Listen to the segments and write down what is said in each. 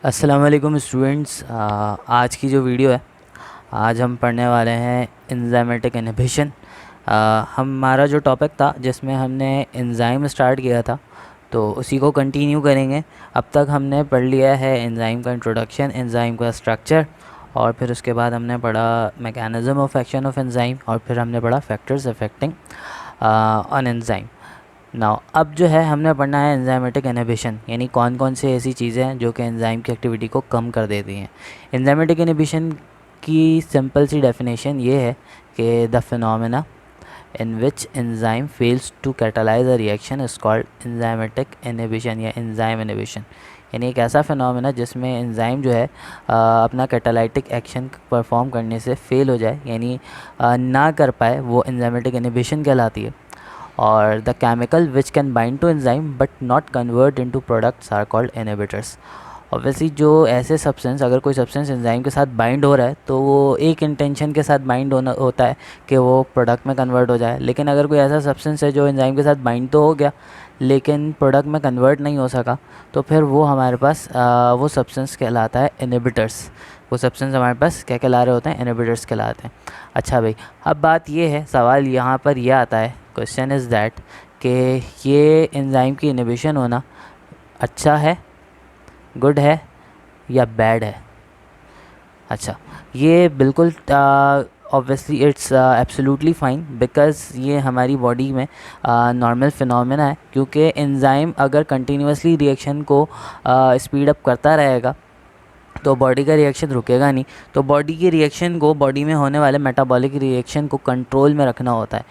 अस्सलाम वालेकुम स्टूडेंट्स। आज की जो वीडियो है, आज हम पढ़ने वाले हैं एंजाइमेटिक इनहिबिशन। हमारा जो टॉपिक था जिसमें हमने एंजाइम स्टार्ट किया था, तो उसी को कंटिन्यू करेंगे। अब तक हमने पढ़ लिया है एंजाइम का इंट्रोडक्शन, एंजाइम का स्ट्रक्चर, और फिर उसके बाद हमने पढ़ा mechanism of action of enzyme, और फिर हमने पढ़ा factors affecting on enzyme. Now अब जो है हमने पढ़ना है एंजाइमेटिक इनहिबिशन, यानी कौन कौन से ऐसी चीज़ें हैं जो कि एंजाइम की एक्टिविटी को कम कर देती हैं। एंजाइमेटिक इनहिबिशन की सिंपल सी डेफिनेशन ये है कि the phenomena in which enzyme fails to catalyse a reaction is called enzymatic inhibition या एंजाइम इनहिबिशन। यानी एक ऐसा फिनोमेना जिसमें एंजाइम जो है अपना कैटालाइटिक एक्शन परफॉर्म करने से फेल हो जाए, यानी ना कर पाए, वो एंजाइमेटिक इनहिबिशन कहलाती है। और the chemical which can bind to enzyme but not convert into products are called inhibitors. Obviously जो ऐसे सब्सटेंस, अगर कोई सब्सटेंस एंजाइम के साथ बाइंड हो रहा है तो वो एक इंटेंशन के साथ बाइंड होता है कि वो प्रोडक्ट में कन्वर्ट हो जाए। लेकिन अगर कोई ऐसा सब्सटेंस है जो एंजाइम के साथ बाइंड तो हो गया लेकिन प्रोडक्ट में कन्वर्ट नहीं हो सका, तो फिर वो हमारे पास वो सब्सटेंस कहलाता है इनहिबिटर्स। वो सब्सटेंस हमारे पास क्या कहला रहे होते हैं? इनहिबिटर्स कहलाते हैं। अच्छा भाई, अब बात ये है, सवाल यहाँ पर यह आता है, क्वेश्चन इज़ दैट कि ये एंजाइम की इनहिबिशन होना अच्छा है, गुड है या बैड है? अच्छा, ये बिल्कुल obviously it's absolutely fine, because ये हमारी बॉडी में नॉर्मल फिनोमेना है। क्योंकि एंजाइम अगर कंटिन्यूसली रिएक्शन को स्पीड अप करता रहेगा तो बॉडी का रिएक्शन रुकेगा नहीं। तो बॉडी की रिएक्शन को, बॉडी में होने वाले मेटाबॉलिक रिएक्शन को कंट्रोल में रखना होता है।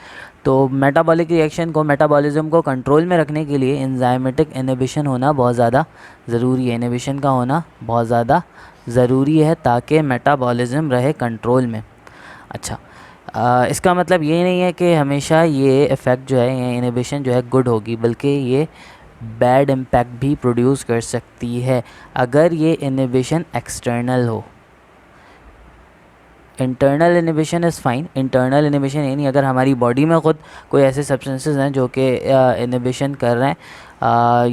तो मेटाबॉलिक रिएक्शन को, मेटाबॉलिज्म को कंट्रोल में रखने के लिए एंजाइमेटिक इनहिबिशन होना बहुत ज़्यादा ज़रूरी है। इनहिबिशन का होना बहुत ज़्यादा ज़रूरी है ताकि मेटाबॉलिज्म रहे कंट्रोल में। अच्छा, इसका मतलब ये नहीं है कि हमेशा ये इफ़ेक्ट जो है, ये इनहिबिशन जो है गुड होगी, बल्कि ये बैड इम्पैक्ट भी प्रोड्यूस कर सकती है अगर ये इनहिबिशन एक्सटर्नल हो। Internal inhibition is fine. Internal inhibition यानी अगर हमारी बॉडी में ख़ुद कोई ऐसे सब्सटेंसेस हैं जो कि इनहिबिशन कर रहे हैं,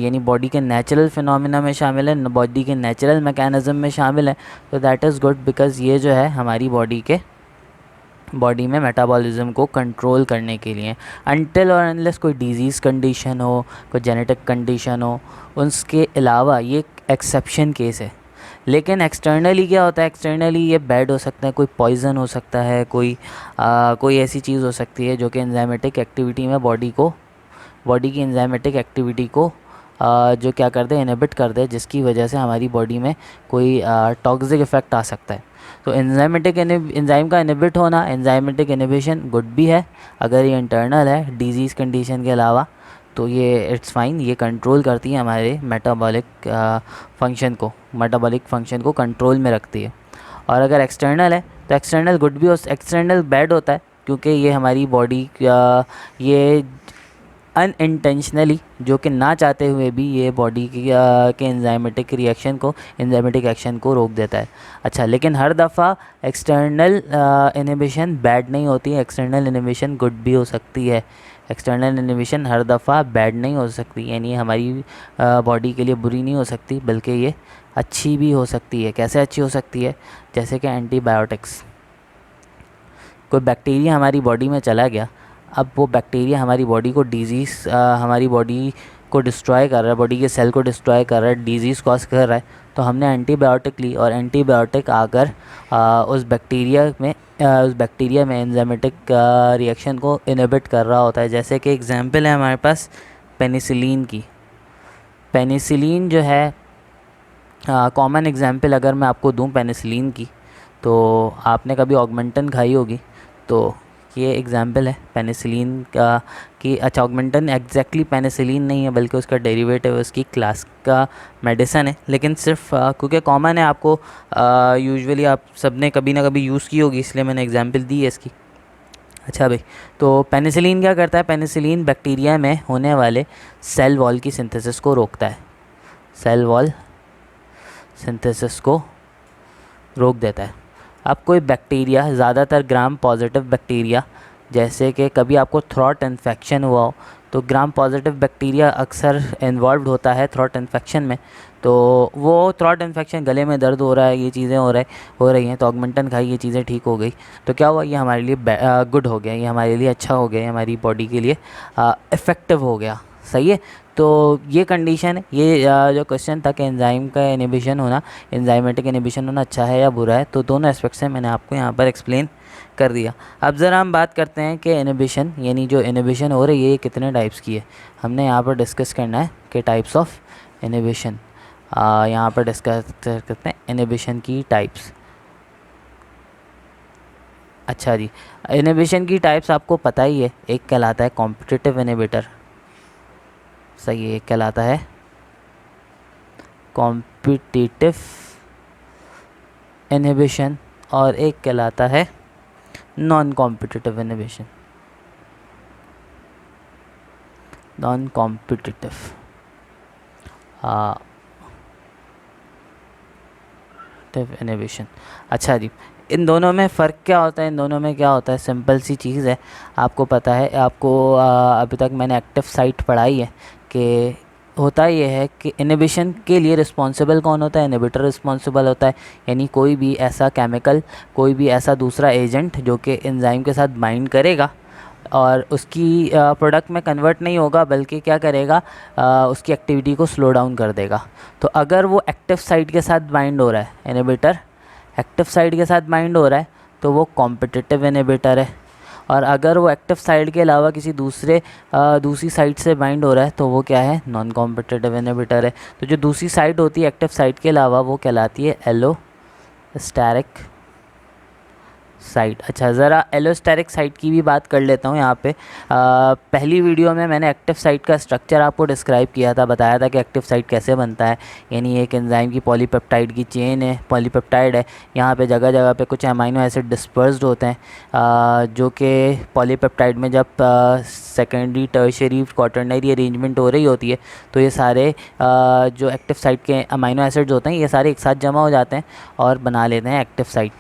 यानी बॉडी के नेचुरल फिनोमेना में शामिल है, बॉडी के नेचुरल मैकेनिज़्म में शामिल है, तो दैट इज़ गुड, बिकॉज़ ये जो है हमारी बॉडी में मेटाबॉलिज्म को कंट्रोल करने के लिए। अनटिल और अनलेस कोई डिजीज़ कंडीशन हो, कोई जेनेटिक कंडीशन हो, उसके अलावा ये एक्सेप्शन केस है। लेकिन एक्सटर्नली क्या होता है? एक्सटर्नली ये बैड हो सकता है, कोई पॉइज़न हो सकता है, कोई ऐसी चीज़ हो सकती है जो कि एंजाइमेटिक एक्टिविटी में बॉडी की एंजाइमेटिक एक्टिविटी को जो क्या कर दे, इनहिबिट कर दे, जिसकी वजह से हमारी बॉडी में कोई टॉक्सिक इफ़ेक्ट आ सकता है। तो एंजाइम का इनहिबिट होना, एंजाइमेटिक इनहिबिशन गुड भी है अगर ये इंटरनल है, डिजीज़ कंडीशन के अलावा, तो ये इट्स फाइन। ये कंट्रोल करती है हमारे मेटाबॉलिक फंक्शन को कंट्रोल में रखती है। और अगर एक्सटर्नल है तो एक्सटर्नल गुड भी एक्सटर्नल बैड होता है, क्योंकि ये हमारी बॉडी ये अनइंटेंशनली, जो कि ना चाहते हुए भी, ये बॉडी के एंजाइमेटिक एक्शन को रोक देता है। अच्छा, लेकिन हर दफ़ा एक्सटर्नल इनहिबिशन बैड नहीं होती है, एक्सटर्नल इनहिबिशन गुड भी हो सकती है। एक्सटर्नल इनहिबिशन हर दफ़ा बैड नहीं हो सकती, यानी हमारी बॉडी के लिए बुरी नहीं हो सकती, बल्कि ये अच्छी भी हो सकती है। कैसे अच्छी हो सकती है? जैसे कि एंटीबायोटिक्स। कोई बैक्टीरिया हमारी बॉडी में चला गया, अब वो बैक्टीरिया हमारी बॉडी को डिस्ट्रॉय कर रहा है, बॉडी के सेल को डिस्ट्रॉय कर रहा है, डिजीज़ कॉज कर रहा है, तो हमने एंटीबायोटिक ली, और एंटीबायोटिक आकर उस बैक्टीरिया में एंजाइमेटिक रिएक्शन को इनहिबिट कर रहा होता है। जैसे कि एग्जांपल है हमारे पास पेनिसिलिन की। पेनिसिलिन जो है कॉमन एग्जांपल अगर मैं आपको दूं पेनिसिलिन की, तो आपने कभी ऑगमेंटन खाई होगी, तो ये एग्जांपल है पेनिसिलिन का कि अच्छा, ऑगमेंटन एग्जैक्टली पेनिसिलिन नहीं है, बल्कि उसका डेरिवेटिव है, उसकी क्लास का मेडिसन है। लेकिन सिर्फ क्योंकि कॉमन है, आपको यूजुअली आप सब ने कभी ना कभी यूज़ की होगी, इसलिए मैंने एग्जांपल दी है इसकी। अच्छा भाई, तो पेनिसिलिन क्या करता है? पेनिसिलिन बैक्टीरिया में होने वाले सेल वॉल की सिंथेसिस को रोकता है, सेल वॉल सिंथेसिस को रोक देता है। अब कोई बैक्टीरिया, ज़्यादातर ग्राम पॉजिटिव बैक्टीरिया, जैसे कि कभी आपको थ्रोट इन्फेक्शन हुआ हो तो ग्राम पॉजिटिव बैक्टीरिया अक्सर इन्वॉल्व होता है थ्रोट इन्फेक्शन में। तो वो थ्रोट इन्फेक्शन, गले में दर्द हो रहा है, ये चीज़ें हो रही हैं, तो ऑगमेंटन खाई, ये चीज़ें ठीक हो गई। तो क्या हुआ, ये हमारे लिए गुड हो गया, ये हमारे लिए अच्छा हो गया, हमारी बॉडी के लिए इफ़ेक्टिव हो गया। सही है। तो ये कंडीशन है, ये जो क्वेश्चन था कि एंजाइम का इनहिबिशन होना, एंजाइमेटिक इनहिबिशन होना अच्छा है या बुरा है, तो दोनों एस्पेक्ट से मैंने आपको यहाँ पर एक्सप्लेन कर दिया। अब ज़रा हम बात करते हैं कि इनहिबिशन, यानी जो इनहिबिशन हो रही है ये कितने टाइप्स की है। हमने यहाँ पर डिस्कस करना है कि टाइप्स ऑफ इनहिबिशन, यहाँ पर डिस्कस करते हैं इनहिबिशन की टाइप्स। अच्छा जी, इनहिबिशन की टाइप्स आपको पता ही है, एक कहलाता है कॉम्पिटिटिव इनहिबिटर, सही है, एक कहलाता है कॉम्पिटिटिव इनहिबिशन और एक कहलाता है non competitive inhibition. Non competitive inhibition. अच्छा जी, इन दोनों में फ़र्क क्या होता है, इन दोनों में क्या होता है, सिंपल सी चीज़ है, आपको पता है, आपको अभी तक मैंने एक्टिव साइट पढ़ाई है कि होता ये है कि इनहिबिशन के लिए रिस्पॉन्सिबल कौन होता है, इनहिबिटर रिस्पॉन्सिबल होता है। यानी कोई भी ऐसा केमिकल, कोई भी ऐसा दूसरा एजेंट जो कि एंजाइम के साथ बाइंड करेगा और उसकी प्रोडक्ट में कन्वर्ट नहीं होगा, बल्कि क्या करेगा, उसकी एक्टिविटी को स्लो डाउन कर देगा। तो अगर वो एक्टिव साइट के साथ बाइंड हो रहा है, इनहिबिटर एक्टिव साइट के साथ बाइंड हो रहा है, तो वो कॉम्पिटिटिव इनहिबिटर है। और अगर वो एक्टिव साइट के अलावा किसी दूसरी साइट से बाइंड हो रहा है, तो वो क्या है, नॉन कॉम्पिटिटिव इनहिबिटर है। तो जो दूसरी साइट होती है एक्टिव साइट के अलावा, वो कहलाती है एलोस्टेरिक साइट। अच्छा, ज़रा एलोस्टेरिक साइट की भी बात कर लेता हूँ यहाँ पे। पहली वीडियो में मैंने एक्टिव साइट का स्ट्रक्चर आपको डिस्क्राइब किया था, बताया था कि एक्टिव साइट कैसे बनता है। यानी एक एंजाइम की पॉलीपेप्टाइड की चेन है, पॉलीपेप्टाइड है, यहाँ पे जगह जगह पे कुछ अमाइनो एसिड डिस्पर्स्ड होते हैं, जो कि पॉलीपेप्टाइड में जब सेकेंडरी, टर्शियरी, क्वाटरनरी अरेंजमेंट हो रही होती है, तो ये सारे जो एक्टिव साइट के अमाइनो एसिड्स होते हैं, ये सारे एक साथ जमा हो जाते हैं और बना लेते हैं एक्टिव साइट।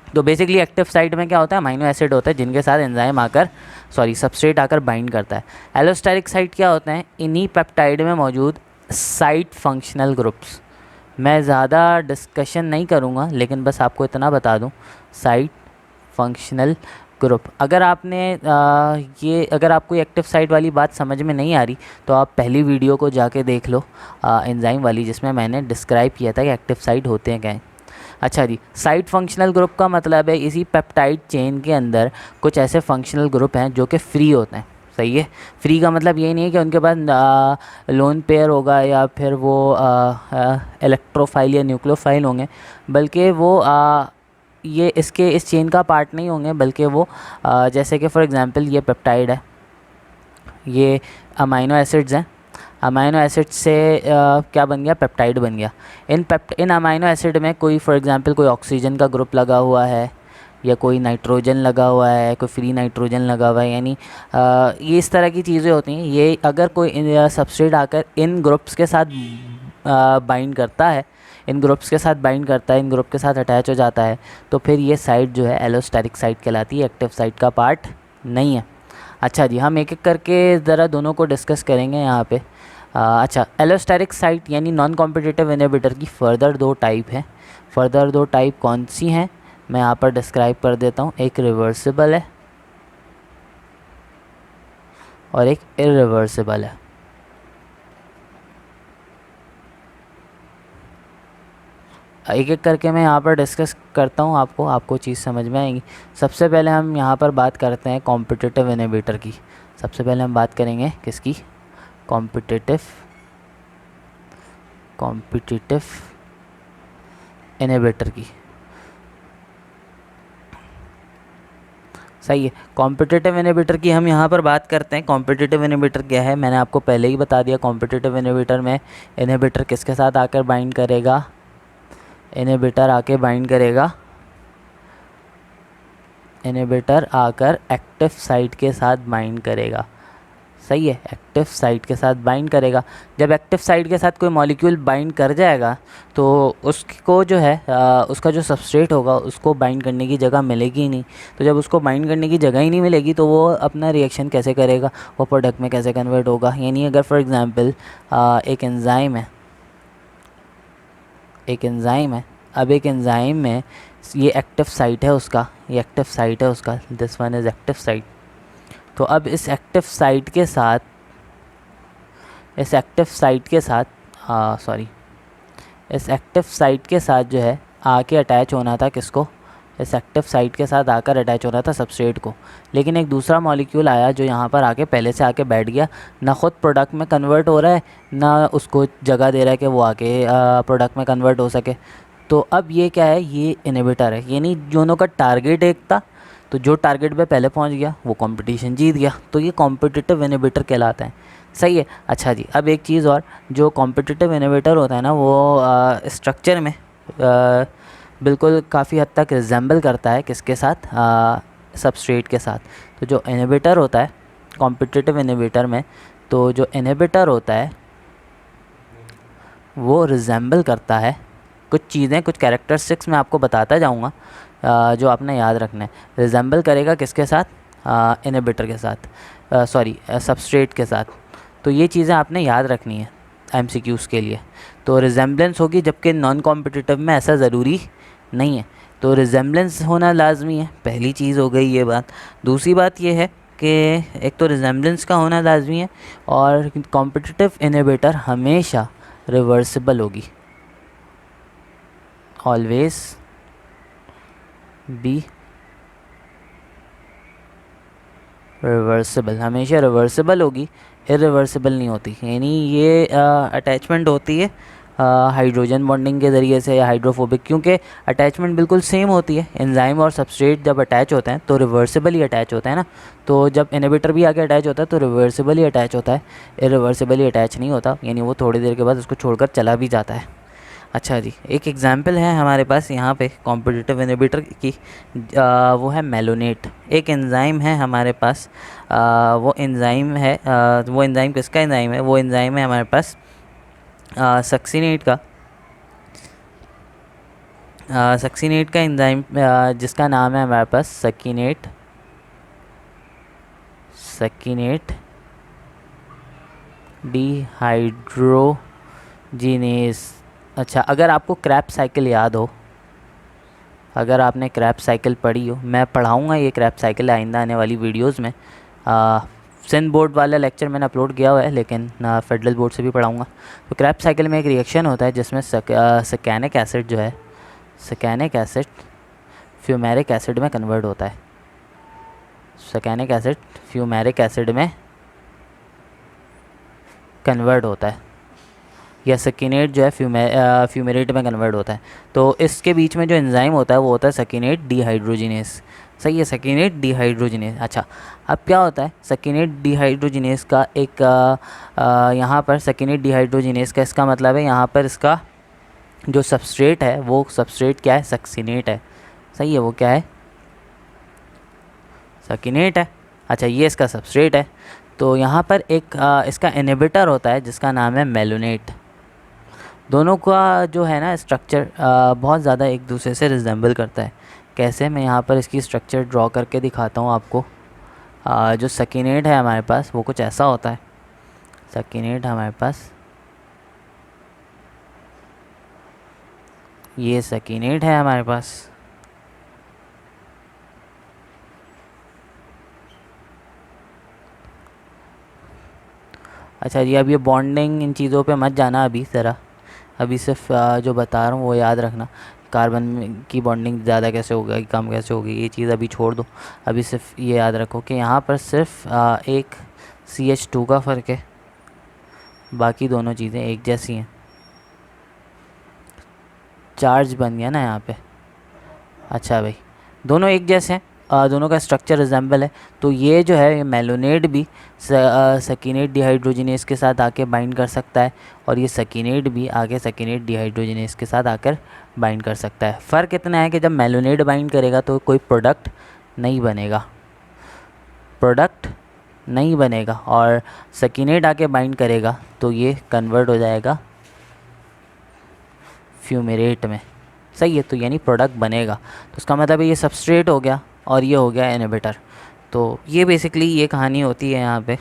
तो बेसिकली एक्टिव साइट में क्या होता है, अमाइनो एसिड होता है जिनके साथ एंजाइम सबस्ट्रेट आकर बाइंड करता है। एलोस्टेरिक साइट क्या होते हैं, इन्हीं पेप्टाइड में मौजूद साइट फंक्शनल ग्रुप्स। मैं ज़्यादा डिस्कशन नहीं करूँगा, लेकिन बस आपको इतना बता दूँ, साइट फंक्शनल ग्रुप। अगर आपको एक्टिव साइट वाली बात समझ में नहीं आ रही, तो आप पहली वीडियो को जाके देख लो, एंजाइम वाली, जिसमें मैंने डिस्क्राइब किया था कि एक्टिव साइट होते हैं क्या हैं। अच्छा जी, साइट फंक्शनल ग्रुप का मतलब है इसी पेप्टाइड चेन के अंदर कुछ ऐसे फंक्शनल ग्रुप हैं जो कि फ्री होते हैं। सही है। फ्री का मतलब ये नहीं है कि उनके पास लोन पेयर होगा या फिर वो इलेक्ट्रोफाइल या न्यूक्लियोफाइल होंगे, बल्कि वो ये इस चेन का पार्ट नहीं होंगे, बल्कि वो जैसे कि फॉर एग्जांपल ये पेप्टाइड है, ये अमाइनो एसिड्स हैं, अमाइनो एसिड से क्या बन गया, पेप्टाइड बन गया। इन अमाइनो एसिड में कोई फॉर एग्जांपल कोई ऑक्सीजन का ग्रुप लगा हुआ है, या कोई नाइट्रोजन लगा हुआ है, कोई फ्री नाइट्रोजन लगा हुआ है, यानी ये इस तरह की चीज़ें होती हैं। ये अगर कोई सबस्ट्रेट आकर इन ग्रुप्स के साथ बाइंड करता है, इन ग्रुप्स के साथ बाइंड करता है, इन ग्रुप के साथ अटैच हो जाता है, तो फिर ये साइट जो है एलोस्टेरिक साइट कहलाती है, एक्टिव साइट का पार्ट नहीं है। अच्छा जी, हम एक एक करके ज़रा दोनों को डिस्कस करेंगे यहाँ पे। अच्छा, एलोस्टेरिक साइट यानी नॉन कॉम्पिटिटिव इनहिबिटर की फ़र्दर दो टाइप हैं। फ़र्दर दो टाइप कौन सी हैं, मैं यहाँ पर डिस्क्राइब कर देता हूँ। एक रिवर्सिबल है और एक इरिवर्सिबल है। एक एक करके मैं यहाँ पर डिस्कस करता हूँ, आपको चीज़ समझ में आएगी। सबसे पहले हम यहाँ पर बात करते हैं कॉम्पिटिटिव इनहिबिटर की। सबसे पहले हम बात करेंगे किसकी, कॉम्पिटिटिव इनहिबिटर की। सही है। कॉम्पिटिटिव इनहिबिटर की हम यहाँ पर बात करते हैं। कॉम्पिटिटिव इनहिबिटर क्या है, मैंने आपको पहले ही बता दिया। कॉम्पिटिटिव इनहिबिटर में इनहिबिटर किसके साथ आकर बाइंड करेगा, इनहिबिटर आकर एक्टिव साइट के साथ बाइंड करेगा। सही है, एक्टिव साइट के साथ बाइंड करेगा। जब एक्टिव साइट के साथ कोई मॉलिक्यूल बाइंड कर जाएगा तो उसको जो है उसका जो सबस्ट्रेट होगा उसको बाइंड करने की जगह मिलेगी ही नहीं। तो जब उसको बाइंड करने की जगह ही नहीं मिलेगी तो वो अपना रिएक्शन कैसे करेगा, वो प्रोडक्ट में कैसे कन्वर्ट होगा। यानी अगर फॉर एग्ज़ाम्पल एक एंजाइम है, अब एक एंजाइम में ये एक्टिव साइट है उसका, ये एक्टिव साइट है उसका, this one is active site. तो अब इस एक्टिव साइट के साथ इस एक्टिव साइट के साथ जो है आके अटैच होना था किसको, इस एक्टिव साइट के साथ आकर अटैच होना था सबस्ट्रेट को। लेकिन एक दूसरा मॉलिक्यूल आया जो यहाँ पर आके पहले से आके बैठ गया, ना ख़ुद प्रोडक्ट में कन्वर्ट हो रहा है ना उसको जगह दे रहा है कि वो आके प्रोडक्ट में कन्वर्ट हो सके। तो अब ये क्या है, ये इनहिबिटर है। यानी दोनों का टारगेट एक था, तो जो टारगेट पे पहले पहुंच गया वो कंपटीशन जीत गया, तो ये कॉम्पिटिटिव इनहिबिटर कहलाता है। सही है। अच्छा जी, अब एक चीज़ और, जो कॉम्पिटिटिव इनहिबिटर होता है ना वो स्ट्रक्चर में बिल्कुल काफ़ी हद तक रिजेंबल करता है किसके साथ, सबस्ट्रेट के साथ। तो जो इनहिबिटर होता है कॉम्पिटिटिव इनहिबिटर में, तो जो इनहिबिटर होता है वो रिजेंबल करता है कुछ चीज़ें, कुछ कैरेक्टरिस्टिक्स मैं आपको बताता जाऊँगा जो आपने याद रखना है। रिजेंबल करेगा किसके साथ, इनहिबिटर के साथ, सबस्ट्रेट के साथ। तो ये चीज़ें आपने याद रखनी है एमसीक्यूज़ के लिए। तो रिजेंबलेंस होगी, जबकि नॉन कॉम्पिटिटिव में ऐसा ज़रूरी नहीं है। तो रिजेंबलेंस होना लाजमी है, पहली चीज़ हो गई ये बात। दूसरी बात ये है कि एक तो रिजेंबलेंस का होना लाजमी है, और कॉम्पिटिटिव इनहिबिटर हमेशा रिवर्सिबल होगी, ऑलवेज बी रिवर्सिबल, हमेशा रिवर्सिबल होगी, इरिवर्सिबल नहीं होती। यानी ये अटैचमेंट होती है हाइड्रोजन बॉन्डिंग के ज़रिए से या हाइड्रोफोबिक, क्योंकि अटैचमेंट बिल्कुल सेम होती है। एंजाइम और सबस्ट्रेट जब अटैच होते हैं तो रिवर्सिबली अटैच होता है ना, तो जब इनहिबिटर भी आके अटैच होता है तो रिवर्सिबली अटैच होता है, इरिवर्सिबली अटैच नहीं होता। यानी वो थोड़ी देर के बाद उसको छोड़कर चला भी जाता है। अच्छा जी, एक एग्जांपल है हमारे पास यहाँ पे कॉम्पिटिटिव इनहिबिटर की, वो है मेलोनेट। एक एंजाइम है हमारे पास, वो एंजाइम किसका एंजाइम है, वो एंजाइम है हमारे पास सक्सिनेट का एंजाइम, जिसका नाम है हमारे पास सकीनेट डिहाइड्रोजिनेस। अच्छा, अगर आपको क्रैप्स साइकिल याद हो, अगर आपने क्रैप्स साइकिल पढ़ी हो, मैं पढ़ाऊँगा ये क्रैप्स साइकिल आइंदा आने वाली वीडियोस में। सिंध बोर्ड वाला लेक्चर मैंने अपलोड किया हुआ है, लेकिन फेडरल बोर्ड से भी पढ़ाऊँगा। तो क्रैप्स साइकिल में एक रिएक्शन होता है जिसमें सैकेनिक एसिड जो है, सैकेनिक एसिड फ्यूमेरिक एसिड में कन्वर्ट होता है। सैकेनिक एसिड फ्यूमेरिक एसिड में कन्वर्ट होता है, या सकीनेट जो है फ्यूमेरेट में कन्वर्ट होता है। तो इसके बीच में जो एंजाइम होता है वो होता है सकीनेट डिहाइड्रोजिनेस। सही है, सकीनेट डिहाइड्रोजिनेस। अच्छा, अब क्या होता है सकीनेट डिहाइड्रोजिनेस का एक यहाँ पर सकीनेट डिहाइड्रोजिनेस का इसका मतलब है, यहाँ पर इसका जो सबस्ट्रेट है वो सबस्ट्रेट क्या है, सक्सिनेट है। सही है, वो क्या है, सकीनेट है। अच्छा, ये इसका सबस्ट्रेट है। तो यहाँ पर एक इसका इनहिबिटर होता है जिसका नाम है मेलोनेट। दोनों का जो है ना स्ट्रक्चर बहुत ज़्यादा एक दूसरे से रिजेंबल करता है। कैसे, मैं यहाँ पर इसकी स्ट्रक्चर ड्रॉ करके दिखाता हूँ आपको। जो सकीनेट है हमारे पास वो कुछ ऐसा होता है। सकीनेट हमारे पास, ये सकीनेट है हमारे पास। अच्छा जी, अब ये बॉन्डिंग इन चीज़ों पे मत जाना अभी ज़रा, अभी सिर्फ जो बता रहा हूँ वो याद रखना। कार्बन की बॉन्डिंग ज़्यादा कैसे होगी, कम कैसे होगी, ये चीज़ अभी छोड़ दो। अभी सिर्फ ये याद रखो कि यहाँ पर सिर्फ एक CH2 का फ़र्क है, बाकी दोनों चीज़ें एक जैसी हैं। चार्ज बन गया ना यहाँ पे। अच्छा भाई, दोनों एक जैसे हैं, दोनों का स्ट्रक्चर रिजेंबल है। तो ये जो है मेलोनेट भी सकीनेट डिहाइड्रोजिनेस के साथ आके बाइंड कर सकता है, और ये सकीनेट भी आगे सकीनेट डिहाइड्रोजिनेस के साथ आकर बाइंड कर सकता है। फ़र्क इतना है कि जब मेलोनेट बाइंड करेगा तो कोई प्रोडक्ट नहीं बनेगा, प्रोडक्ट नहीं बनेगा और सकीनेट आके बाइंड करेगा तो ये कन्वर्ट हो जाएगा फ्यूमेरेट में। सही है, तो यानी प्रोडक्ट बनेगा। तो उसका मतलब ये सबस्ट्रेट हो गया और ये हो गया इनहिबिटर। तो ये बेसिकली ये कहानी होती है यहाँ पे।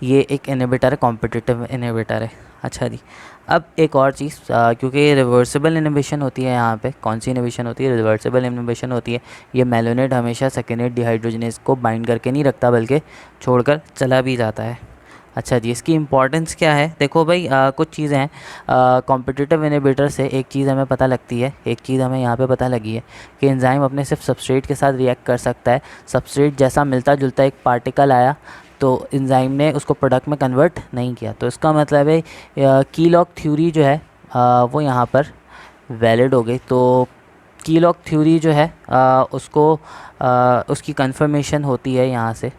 ये एक इनहिबिटर है, कॉम्पिटिटिव इनहिबिटर है। अच्छा जी, अब एक और चीज़, क्योंकि रिवर्सिबल इनहिबिशन होती है यहाँ पे। कौन सी इनहिबिशन होती है? रिवर्सिबल इनहिबिशन होती है। ये मेलोनेट हमेशा सेकेनेट डिहाइड्रोजनेज को बाइंड करके नहीं रखता बल्कि छोड़कर चला भी जाता है। अच्छा जी, इसकी इम्पॉर्टेंस क्या है? देखो भाई, कुछ चीज़ें हैं। कॉम्पिटिटिव इनहिबिटर से एक चीज़ हमें पता लगती है, एक चीज़ हमें यहाँ पे पता लगी है कि एंजाइम अपने सिर्फ सबस्ट्रेट के साथ रिएक्ट कर सकता है। सबस्ट्रेट जैसा मिलता जुलता एक पार्टिकल आया तो एंजाइम ने उसको प्रोडक्ट में कन्वर्ट नहीं किया। तो इसका मतलब है कीलॉग थ्योरी जो है वो यहाँ पर वैलिड हो गई। तो कीलॉग थ्योरी जो है उसकी कंफर्मेशन होती है यहाँ से।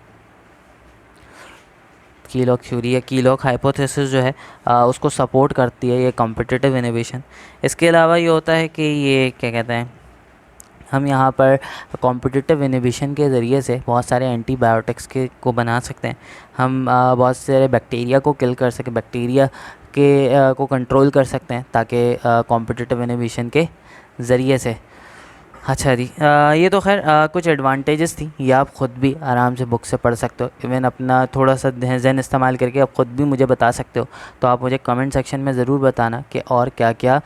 कीलॉग थ्योरी या कीलॉग हाइपोथेसिस जो है उसको सपोर्ट करती है ये कॉम्पिटिटिव इनहिबिशन। इसके अलावा ये होता है कि ये क्या कहते हैं, हम यहाँ पर कॉम्पिटिटिव इनहिबिशन के ज़रिए से बहुत सारे एंटीबायोटिक्स के को बना सकते हैं। हम बहुत सारे बैक्टीरिया को किल कर सकें, बैक्टीरिया के को कंट्रोल कर सकते हैं ताकि कॉम्पिटिटिव इनहिबिशन के ज़रिए से। अच्छा जी, ये तो खैर कुछ एडवांटेजेस थी, ये आप ख़ुद भी आराम से बुक से पढ़ सकते हो। इवन अपना थोड़ा सा जहन इस्तेमाल करके आप ख़ुद भी मुझे बता सकते हो। तो आप मुझे कमेंट सेक्शन में ज़रूर बताना कि और क्या क्या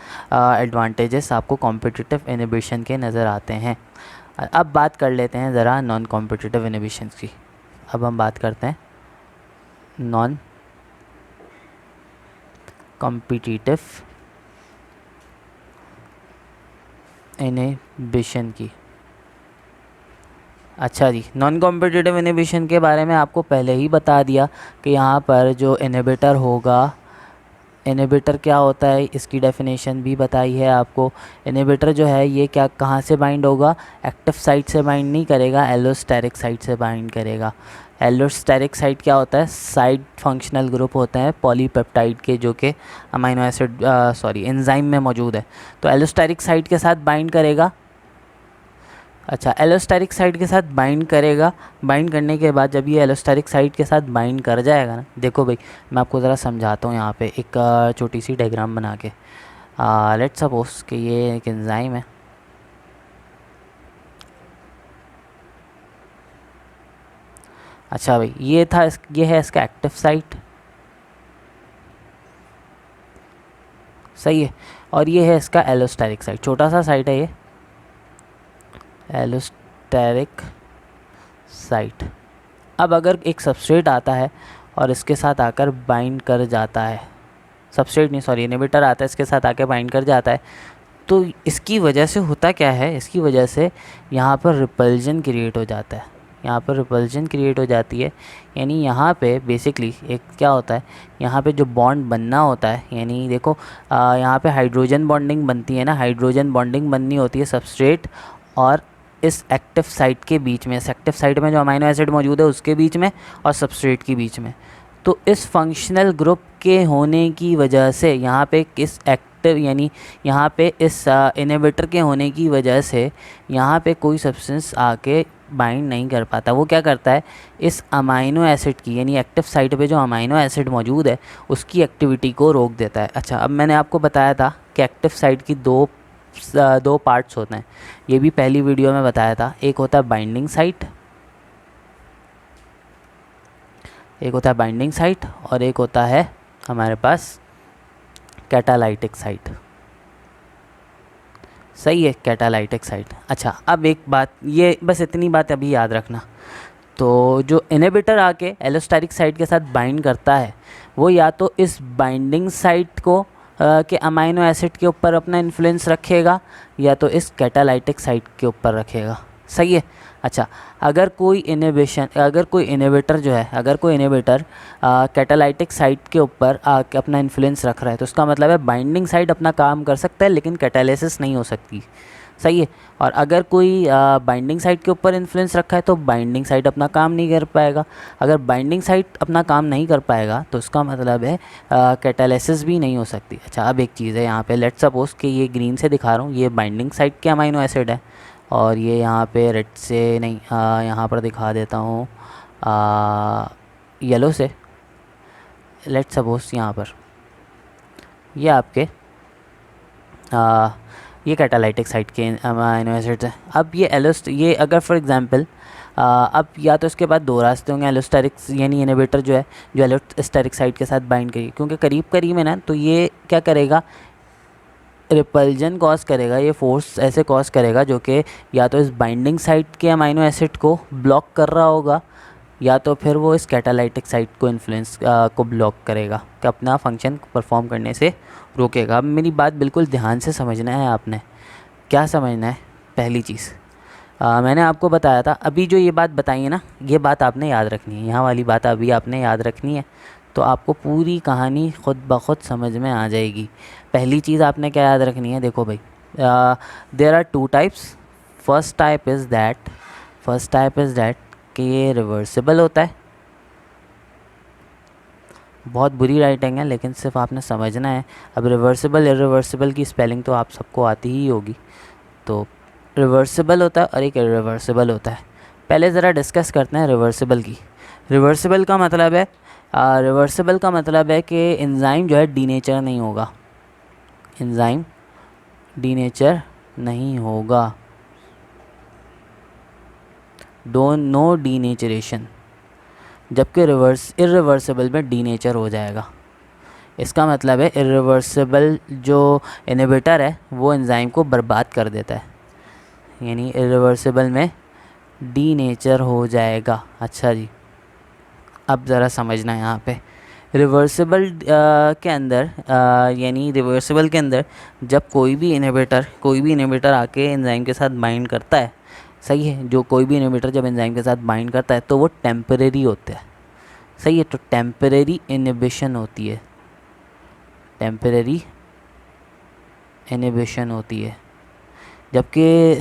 एडवांटेजेस आपको कॉम्पिटिटिव इनहिबिशन के नज़र आते हैं। अब बात कर लेते हैं ज़रा नॉन कॉम्पिटिटिव इनहिबिशन की। अब हम बात करते हैं नॉन कॉम्पिटिटिव इनहिबिशन की। अच्छा जी, नॉन कॉम्पिटिटिव इनहिबिशन के बारे में आपको पहले ही बता दिया कि यहाँ पर जो इनहिबिटर होगा, इनहिबिटर क्या होता है इसकी डेफिनेशन भी बताई है आपको। इनहिबिटर जो है ये क्या कहाँ से बाइंड होगा? एक्टिव साइट से बाइंड नहीं करेगा, एलोस्टेरिक साइट से बाइंड करेगा। एलोस्टेरिक साइट क्या होता है? साइड फंक्शनल ग्रुप होते हैं पॉलीपेप्टाइड के जो कि अमीनो एसिड एंजाइम में मौजूद है। तो एलोस्टेरिक साइट के साथ बाइंड करेगा। अच्छा, एलोस्टेरिक साइट के साथ बाइंड करेगा। बाइंड करने के बाद जब ये एलोस्टेरिक साइट के साथ बाइंड कर जाएगा ना, देखो भाई मैं आपको ज़रा समझाता हूँ यहाँ पे एक छोटी सी डायग्राम बना के। लेट्स सपोज कि ये एक एंजाइम है। अच्छा भाई, ये है इसका एक्टिव साइट, सही है। और ये है इसका एलोस्टेरिक साइट, छोटा सा साइट है ये एलोस्टेरिक साइट। अब अगर एक सबस्ट्रेट आता है और इसके साथ आकर बाइंड कर जाता है, सबस्ट्रेट नहीं सॉरी इनहिबिटर आता है इसके साथ आकर बाइंड कर जाता है, तो इसकी वजह से होता क्या है? इसकी वजह से यहाँ पर रिपल्जन क्रिएट हो जाता है। यहाँ पर रिपल्जन क्रिएट हो जाती है, यानी यहाँ पे बेसिकली एक क्या होता है, यहाँ पे जो बॉन्ड बनना होता है, यानी देखो यहाँ पे हाइड्रोजन बॉन्डिंग बनती है ना, हाइड्रोजन बॉन्डिंग बननी होती है सबस्ट्रेट और इस एक्टिव साइट के बीच में। इस एक्टिव साइट में जो अमीनो एसिड मौजूद है उसके बीच में और सबस्ट्रेट के बीच में। तो इस फंक्शनल ग्रुप के होने की वजह से यहाँ पे इस एक्टिव यानी यहाँ पे इस इनहिबिटर के होने की वजह से यहाँ पे कोई सब्सटेंस आके बाइंड नहीं कर पाता। वो क्या करता है, इस अमाइनो एसिड की यानी एक्टिव साइट पे जो अमाइनो एसिड मौजूद है उसकी एक्टिविटी को रोक देता है। अच्छा, अब मैंने आपको बताया था कि एक्टिव साइट की दो पार्ट्स होते हैं, ये भी पहली वीडियो में बताया था। एक होता है बाइंडिंग साइट, एक होता है बाइंडिंग साइट और एक होता है हमारे पास कैटालाइटिक साइट, सही है, कैटालाइटिक साइट। अच्छा, अब एक बात, ये बस इतनी बात अभी याद रखना। तो जो इनहिबिटर आके एलोस्टेरिक साइट के साथ बाइंड करता है वो या तो इस बाइंडिंग साइट को के अमाइनो एसिड के ऊपर अपना इन्फ्लुएंस रखेगा या तो इस कैटालाइटिक साइट के ऊपर रखेगा, सही है। अच्छा, अगर कोई इनहिबिटर जो है, अगर कोई इनहिबिटर कैटालाइटिक साइट के ऊपर अपना इन्फ्लुएंस रख रहा है तो उसका मतलब है बाइंडिंग साइट अपना काम कर सकता है लेकिन कैटालिसिस नहीं हो सकती, सही है। और अगर कोई बाइंडिंग साइट के ऊपर इन्फ्लुएंस रखा है तो बाइंडिंग साइट अपना काम नहीं कर पाएगा। अगर बाइंडिंग साइट अपना काम नहीं कर पाएगा तो उसका मतलब है कैटालिसिस भी नहीं हो सकती। अच्छा, अब एक चीज़ है यहाँ पे, लेट्स सपोज कि ये ग्रीन से दिखा रहा हूँ, ये बाइंडिंग साइट के अमाइनो एसिड है और ये यहाँ पे रेड से नहीं यहाँ पर दिखा देता हूँ येलो से, लेट सपोज यहाँ पर ये आपके ये कैटालाइटिक साइट के अमीनो एसिड्स हैं। अब ये ये अगर फॉर एग्जांपल अब या तो इसके बाद दो रास्ते होंगे एलोस्टेरिक यानी इनहिबिटर जो है जो एलोस्टेरिक साइट के साथ बाइंड करेगी, क्योंकि करीब करीब है ना, तो ये क्या करेगा, रिपल्जन कॉज करेगा, ये फोर्स ऐसे कॉज करेगा जो कि या तो इस बाइंडिंग साइट के अमीनो एसिड को ब्लॉक कर रहा होगा या तो फिर वो इस कैटालाइटिक साइट को इन्फ्लुएंस को ब्लॉक करेगा, कि अपना फंक्शन परफॉर्म करने से रोकेगा। अब मेरी बात बिल्कुल ध्यान से समझना है आपने। क्या समझना है? पहली चीज़ मैंने आपको बताया था, अभी जो ये बात बताई है ना, ये बात आपने याद रखनी है, यहाँ वाली बात अभी आपने याद रखनी है, तो आपको पूरी कहानी खुद ब खुद समझ में आ जाएगी। पहली चीज़ आपने क्या याद रखनी है, देखो भाई, there are two types. First type is that कि ये रिवर्सिबल होता है। बहुत बुरी राइटिंग है लेकिन सिर्फ आपने समझना है। अब रिवर्सिबल इरिवर्सिबल की स्पेलिंग तो आप सबको आती ही होगी। तो रिवर्सिबल होता है और एक इरिवर्सिबल होता है। पहले ज़रा डिस्कस करते हैं रिवर्सिबल की। रिवर्सिबल का मतलब है कि एंजाइम जो है डीनेचर नहीं होगा, एंजाइम डीनेचर नहीं होगा, नो डीनेचरेशन, जबकि इरिवर्सिबल में डीनेचर हो जाएगा। इसका मतलब है इरिवर्सिबल जो इनहिबिटर है वो एंजाइम को बर्बाद कर देता है, यानी इरिवर्सिबल में डीनेचर हो जाएगा। अच्छा जी, अब ज़रा समझना है यहाँ पे रिवर्सिबल के अंदर यानी रिवर्सिबल के अंदर जब कोई भी इनहिबिटर आके एंजाइम के साथ बाइंड करता है, सही है, जो कोई भी इनहिबिटर जब एंजाइम के साथ बाइंड करता है तो वो टेम्परेरी होते हैं, सही है, तो टेम्परेरी इनहिबिशन होती है, टेम्परेरी इनहिबिशन होती है। जबकि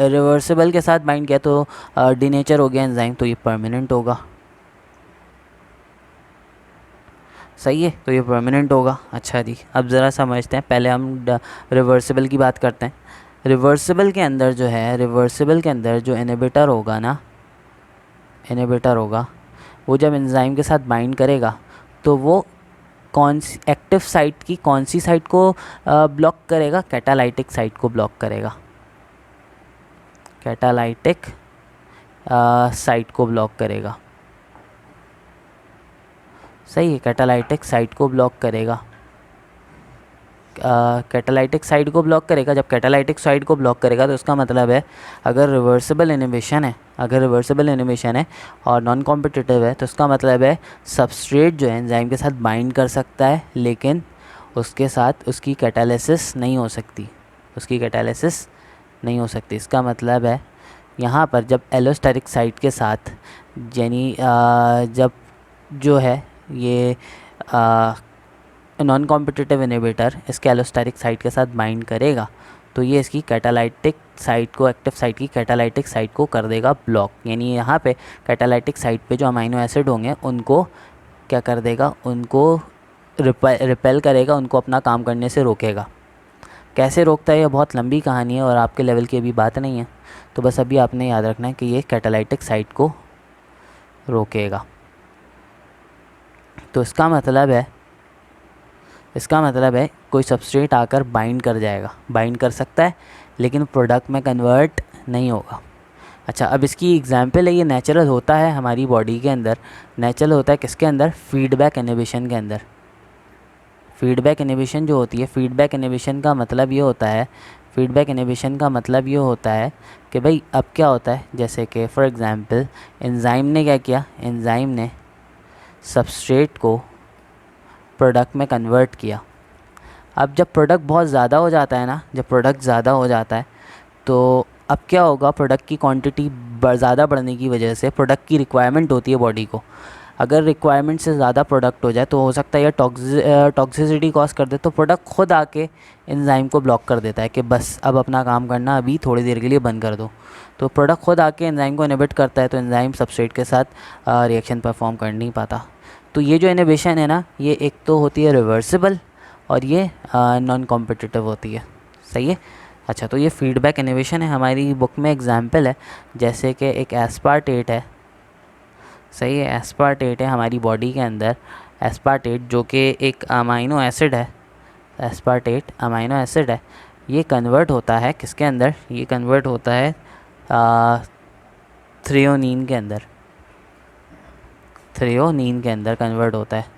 रिवर्सिबल के साथ बाइंड किया तो डीनेचर हो गया एंजाइम, तो ये परमानेंट होगा, सही है, तो ये परमानेंट होगा। अच्छा जी, अब ज़रा समझते हैं, पहले हम रिवर्सिबल की बात करते हैं। रिवर्सिबल के अंदर जो इनहिबिटर होगा ना, वो जब एंजाइम के साथ बाइंड करेगा तो वो कौन सी एक्टिव साइट की कौन सी साइट को ब्लॉक करेगा, कैटालाइटिक साइट को ब्लॉक करेगा, कैटालाइटिक साइट को ब्लॉक करेगा, सही है, कैटालाइटिक साइट को ब्लॉक करेगा, कैटालाइटिक साइट को ब्लॉक करेगा। जब कैटालाइटिक साइट को ब्लॉक करेगा तो उसका मतलब है अगर रिवर्सिबल इनहिबिशन है और नॉन कॉम्पिटिटिव है तो उसका मतलब है सबस्ट्रेट जो है एंजाइम के साथ बाइंड कर सकता है लेकिन उसके साथ उसकी कैटालिसिस नहीं हो सकती, इसका मतलब है यहाँ पर जब एलोस्टेरिक साइट के साथ यानी जब जो है ये नॉन कॉम्पिटिटिव इनहिबिटर इसके एलोस्टेरिक साइट के साथ बाइंड करेगा तो ये इसकी कैटालाइटिक साइट को, एक्टिव साइट की कैटालाइटिक साइट को कर देगा ब्लॉक, यानी यहाँ पे कैटालाइटिक साइट पे जो अमीनो एसिड होंगे उनको क्या कर देगा, उनको रिपेल करेगा, उनको अपना काम करने से रोकेगा। कैसे रोकता है, ये बहुत लंबी कहानी है और आपके लेवल की अभी बात नहीं है, तो बस अभी आपने याद रखना है कि ये कैटालाइटिक साइट को रोकेगा। तो इसका मतलब है कोई सबस्ट्रेट आकर बाइंड कर सकता है लेकिन प्रोडक्ट में कन्वर्ट नहीं होगा। अच्छा, अब इसकी एग्जांपल है, ये नेचुरल होता है हमारी बॉडी के अंदर, नेचुरल होता है किसके अंदर, फीडबैक इनहिबिशन के अंदर। फीडबैक इनहिबिशन जो होती है, फीडबैक इनहिबिशन का मतलब ये होता है कि भाई अब क्या होता है, जैसे कि फॉर एग्ज़ाम्पल एंजाइम ने क्या किया, एंजाइम ने सबस्ट्रेट को प्रोडक्ट में कन्वर्ट किया। अब जब प्रोडक्ट बहुत ज़्यादा हो जाता है तो अब क्या होगा, प्रोडक्ट की क्वांटिटी ज़्यादा बढ़ने की वजह से प्रोडक्ट की रिक्वायरमेंट होती है बॉडी को, अगर रिक्वायरमेंट से ज़्यादा प्रोडक्ट हो जाए तो हो सकता है ये टॉक्सिसिटी कॉज कर दे, तो प्रोडक्ट खुद आके एंजाइम को ब्लॉक कर देता है कि बस अब अपना काम करना अभी थोड़ी देर के लिए बंद कर दो। तो प्रोडक्ट खुद आके एंजाइम को इनहिबिट करता है तो एंजाइम सबस्ट्रेट के साथ रिएक्शन परफॉर्म कर नहीं पाता। तो ये जो इनहिबिशन है ना, ये एक तो होती है रिवर्सिबल और ये नॉन कॉम्पिटिटिव होती है, सही है। अच्छा, तो ये फीडबैक इनहिबिशन है, हमारी बुक में एग्जांपल है, जैसे कि एक एस्पार्टेट है, सही है। एस्पार्टेट है हमारी बॉडी के अंदर, एस्पार्टेट जो कि एक अमाइनो एसिड है, एस्पार्टेट अमाइनो एसिड है, ये कन्वर्ट होता है किसके अंदर, ये कन्वर्ट होता है थ्रियोनीन के अंदर, थ्रियोनीन के अंदर कन्वर्ट होता है।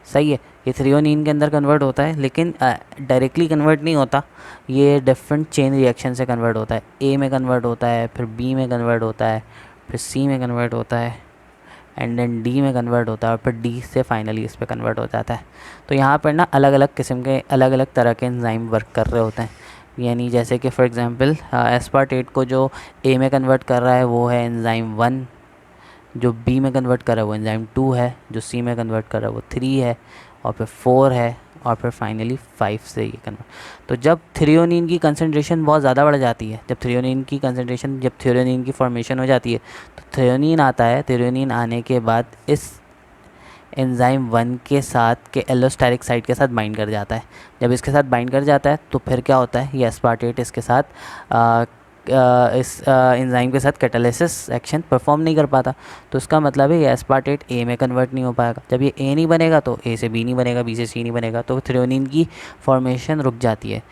सही है, ये थ्रियोनीन के अंदर कन्वर्ट होता है, लेकिन डायरेक्टली कन्वर्ट नहीं होता, ये डिफरेंट चेन रिएक्शन से कन्वर्ट होता है। ए में कन्वर्ट होता है, फिर बी में कन्वर्ट होता है, फिर सी में कन्वर्ट होता है, एंड देन डी में कन्वर्ट होता है, और फिर डी से फाइनली इस पर कन्वर्ट हो जाता है। तो यहाँ पर ना अलग अलग किस्म के, अलग अलग तरह के एंजाइम वर्क कर रहे होते हैं। यानी जैसे कि फॉर एग्जांपल एस्पार्टेट को जो ए में कन्वर्ट कर रहा है वो है एंजाइम 1, जो बी में कन्वर्ट कर रहा है वो एंजाइम 2 है, जो सी में कन्वर्ट कर रहा है वो 3 है, और फिर 4 है, और फिर फाइनली 5 से ये कन्वर्ट। तो जब थ्रियोनीन की कंसंट्रेशन बहुत ज़्यादा बढ़ जाती है, जब थ्रियोनीन की फॉर्मेशन हो जाती है, तो थ्रियोनीन आता है। थ्रियोनीन आने के बाद इस एंजाइम 1 के साथ के एलोस्टेरिक साइट के साथ बाइंड कर जाता है। जब इसके साथ बाइंड कर जाता है तो फिर क्या होता है, ये एस्पार्टेट इसके साथ इस एंजाइम के साथ कैटालिसिस एक्शन परफॉर्म नहीं कर पाता। तो इसका मतलब है ये एस्पार्टेट ए में कन्वर्ट नहीं हो पाएगा। जब ये ए नहीं बनेगा तो ए से बी नहीं बनेगा, बी से सी नहीं बनेगा, तो थ्रियोनीन की फॉर्मेशन रुक जाती है।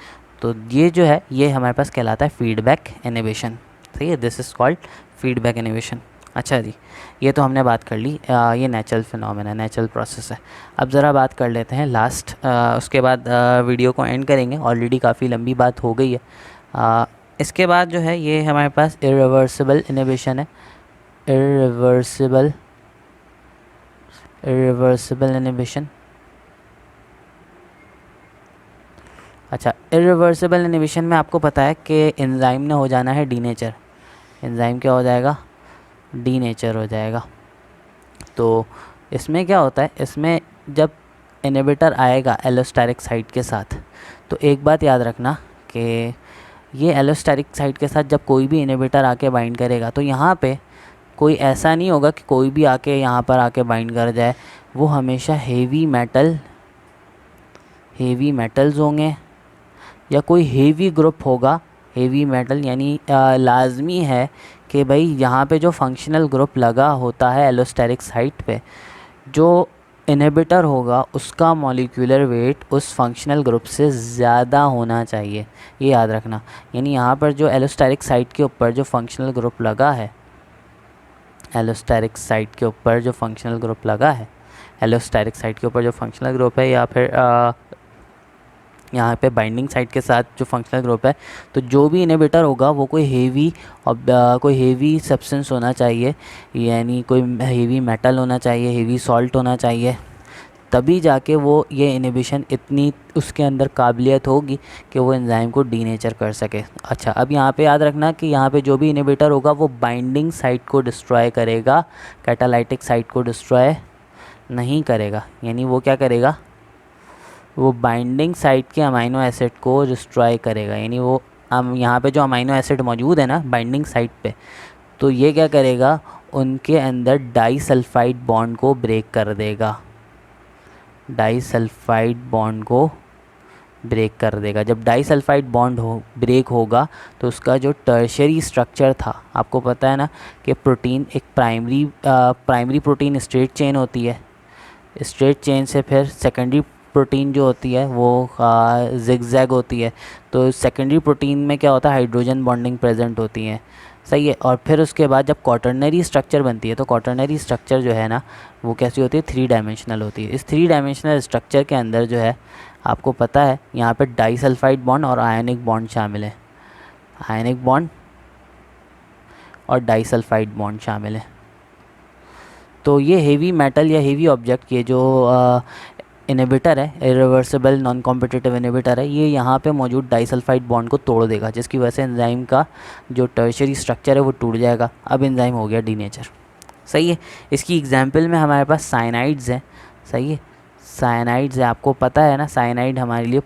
तो ये जो है ये हमारे पास कहलाता है फीडबैक इनहिबिशन। सही है, this is called feedback inhibition. अच्छा जी, ये तो हमने बात कर ली, ये नेचुरल फिनोमेना, नेचुरल प्रोसेस है। अब ज़रा बात कर लेते हैं लास्ट, उसके बाद वीडियो को एंड करेंगे, ऑलरेडी काफ़ी लंबी बात हो गई है। इसके बाद जो है ये हमारे पास इरिवर्सिबल इनहिबिशन है, इरिवर्सिबल इनहिबिशन। अच्छा, इरिवर्सिबल इनहिबिशन में आपको पता है कि एंजाइम ने हो जाना है डीनेचर, एंजाइम क्या हो जाएगा, डीनेचर हो जाएगा। तो इसमें क्या होता है, इसमें जब इनहिबिटर आएगा एलोस्टेरिक साइट के साथ, तो एक बात याद रखना कि ये एलोस्टेरिक साइट के साथ जब कोई भी इनहिबिटर आके बाइंड करेगा तो यहाँ पे कोई ऐसा नहीं होगा कि कोई भी आके यहाँ पर आके बाइंड कर जाए, वो हमेशा हेवी मेटल्स होंगे या कोई हेवी ग्रुप होगा। हेवी मेटल यानी लाजमी है कि भाई यहाँ पे जो फंक्शनल ग्रुप लगा होता है एलोस्टेरिक साइट पे, जो इनहिबिटर होगा उसका मॉलिक्यूलर वेट उस फंक्शनल ग्रुप से ज़्यादा होना चाहिए, ये याद रखना। यानी यहाँ पर जो एलोस्टेरिक साइट के ऊपर जो फंक्शनल ग्रुप लगा है, एलोस्टेरिक साइट के ऊपर जो फंक्शनल ग्रुप लगा है, एलोस्टेरिक साइट के ऊपर जो फंक्शनल ग्रुप है, या फिर यहाँ पे बाइंडिंग साइट के साथ जो फंक्शनल ग्रुप है, तो जो भी इनहिबिटर होगा वो कोई हेवी सब्सटेंस होना चाहिए, यानी कोई हेवी मेटल होना चाहिए, हेवी सॉल्ट होना चाहिए, तभी जाके वो ये इनहिबिशन इतनी उसके अंदर काबिलियत होगी कि वो एंजाइम को डीनेचर कर सके। अच्छा, अब यहाँ पे याद रखना कि यहाँ पे जो भी इनहिबिटर होगा वो बाइंडिंग साइट को डिस्ट्रॉय करेगा, कैटालाइटिक साइट को डिस्ट्रॉय नहीं करेगा। यानी वो क्या करेगा, वो बाइंडिंग साइट के अमाइनो एसिड को डिस्ट्रॉय करेगा। यानी वो यहाँ पे जो अमाइनो एसिड मौजूद है ना बाइंडिंग साइट पे, तो ये क्या करेगा, उनके अंदर डाइसल्फाइड बॉन्ड को ब्रेक कर देगा, डाइसल्फाइड बॉन्ड को ब्रेक कर देगा। जब डाइसल्फाइड बॉन्ड ब्रेक होगा तो उसका जो टर्शियरी स्ट्रक्चर था, आपको पता है ना कि प्रोटीन एक प्राइमरी प्रोटीन स्ट्रेट चेन होती है, स्ट्रेट चेन से फिर सेकेंडरी प्रोटीन जो होती है वो जिगजैग होती है। तो सेकेंडरी प्रोटीन में क्या होता है, हाइड्रोजन बॉन्डिंग प्रेजेंट होती है। सही है, और फिर उसके बाद जब क्वाटरनरी स्ट्रक्चर बनती है तो क्वाटरनरी स्ट्रक्चर जो है ना वो कैसी होती है, 3 डायमेंशनल होती है। इस 3 डायमेंशनल स्ट्रक्चर के अंदर जो है आपको पता है यहाँ पे डाइसल्फाइड बॉन्ड और आयनिक बॉन्ड शामिल है, आयनिक बॉन्ड और डाइसल्फाइड बॉन्ड शामिल है। तो ये हेवी मेटल या हेवी ऑब्जेक्ट, ये जो इनहिबिटर है, इरिवर्सिबल नॉन कॉम्पिटिटिव इनहिबिटर है, ये यहाँ पे मौजूद डाइसल्फाइड बॉन्ड को तोड़ देगा, जिसकी वजह से एंजाइम का जो टर्शियरी स्ट्रक्चर है वो टूट जाएगा। अब एंजाइम हो गया डीनेचर। सही है, इसकी एग्जांपल में हमारे पास साइनाइड्स हैं। सही है, साइनाइड्स है, आपको पता है ना साइनाइड हमारे लिए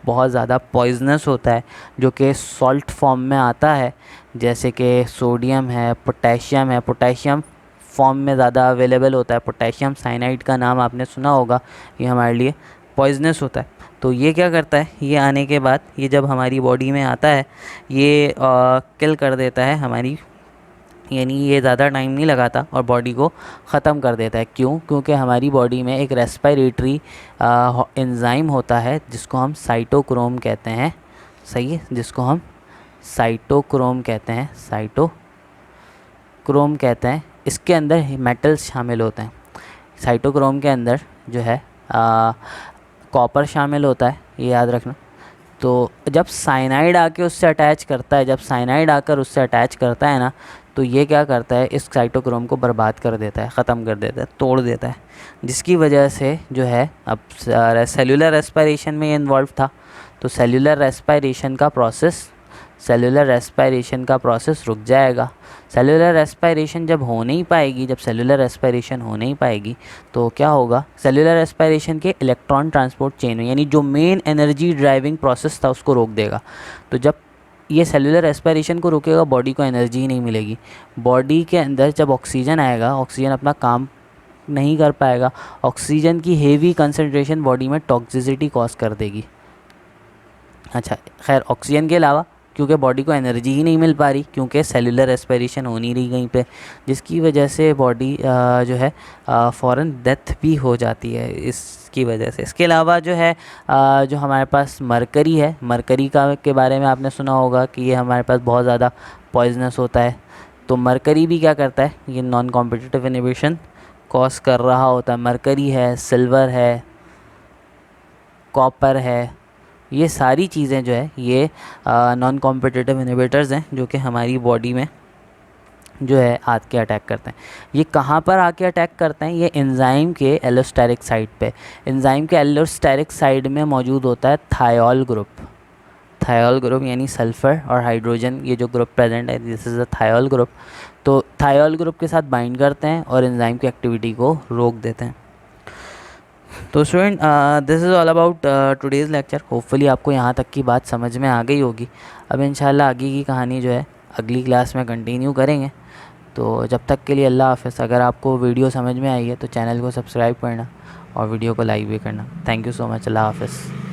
बहुत ज़्यादा पॉइजनस होता है, जो कि सॉल्ट फॉर्म में आता है, जैसे कि सोडियम है, पोटेशियम है, पोटेशियम फॉर्म में ज़्यादा अवेलेबल होता है। पोटेशियम साइनाइड का नाम आपने सुना होगा, ये हमारे लिए पॉइजनस होता है। तो ये क्या करता है, ये आने के बाद ये जब हमारी बॉडी में आता है ये किल कर देता है हमारी यानी ये ज़्यादा टाइम नहीं लगाता और बॉडी को ख़त्म कर देता है। क्यों? क्योंकि हमारी बॉडी में एक रेस्पिरेटरी एंजाइम होता है जिसको हम साइटोक्रोम कहते हैं। सही है, जिसको हम साइटोक्रोम कहते हैं, साइटोक्रोम कहते हैं। इसके अंदर मेटल्स शामिल होते हैं। साइटोक्रोम के अंदर जो है कॉपर शामिल होता है, ये याद रखना। तो जब साइनाइड आके उससे अटैच करता है, जब साइनाइड आकर उससे अटैच करता है ना, तो ये क्या करता है, इस साइटोक्रोम को बर्बाद कर देता है, ख़त्म कर देता है, तोड़ देता है। जिसकी वजह से जो है अब सेलुलर रेस्पिरेशन में ये इन्वॉल्व था, तो सेलुलर रेस्पिरेशन का प्रोसेस रुक जाएगा। सेलुलर रेस्पिरेशन जब हो नहीं पाएगी, जब सेलुलर रेस्पिरेशन हो नहीं पाएगी तो क्या होगा, सेलुलर रेस्पिरेशन के इलेक्ट्रॉन ट्रांसपोर्ट चेन में, यानी जो मेन एनर्जी ड्राइविंग प्रोसेस था उसको रोक देगा। तो जब ये सेलुलर रेस्पिरेशन को रोकेगा, बॉडी को एनर्जी ही नहीं मिलेगी। बॉडी के अंदर जब ऑक्सीजन आएगा, ऑक्सीजन अपना काम नहीं कर पाएगा। ऑक्सीजन की हेवी कंसनट्रेशन बॉडी में टॉक्सिसिटी कॉज कर देगी। अच्छा, खैर ऑक्सीजन के अलावा क्योंकि बॉडी को एनर्जी ही नहीं मिल पा रही, क्योंकि सेलुलर रेस्पिरेशन हो नहीं रही कहीं पे, जिसकी वजह से बॉडी जो है फ़ौरन डेथ भी हो जाती है इसकी वजह से। इसके अलावा जो है जो हमारे पास मरकरी है, मरकरी का के बारे में आपने सुना होगा कि ये हमारे पास बहुत ज़्यादा पॉइजनस होता है। तो मरकरी भी क्या करता है, ये नॉन कॉम्पिटिटिव इनहिबिशन कॉज कर रहा होता है। मरकरी है, सिल्वर है, कॉपर है, ये सारी चीज़ें जो है ये नॉन कॉम्पिटिटिव इनहिबिटर्स हैं जो कि हमारी बॉडी में जो है आके अटैक करते हैं। ये कहाँ पर आके अटैक करते हैं, ये एंजाइम के एलोस्टेरिक साइट पे। एंजाइम के एलोस्टेरिक साइड में मौजूद होता है थायोल ग्रुप। थायोल ग्रुप यानी सल्फ़र और हाइड्रोजन, ये जो ग्रुप प्रेजेंट है, this is a thiol group. तो थायोल ग्रुप के साथ बाइंड करते हैं और एंजाइम की एक्टिविटी को रोक देते हैं। तो student, this is all about today's lecture. Hopefully आपको यहाँ तक की बात समझ में आ गई होगी। अब इंशाल्लाह आगे की कहानी जो है अगली क्लास में कंटिन्यू करेंगे। तो जब तक के लिए अल्लाह हाफ़िज़। अगर आपको वीडियो समझ में आई है तो चैनल को सब्सक्राइब करना और वीडियो को लाइक भी करना। Thank you so much. Allah हाफ़िज़।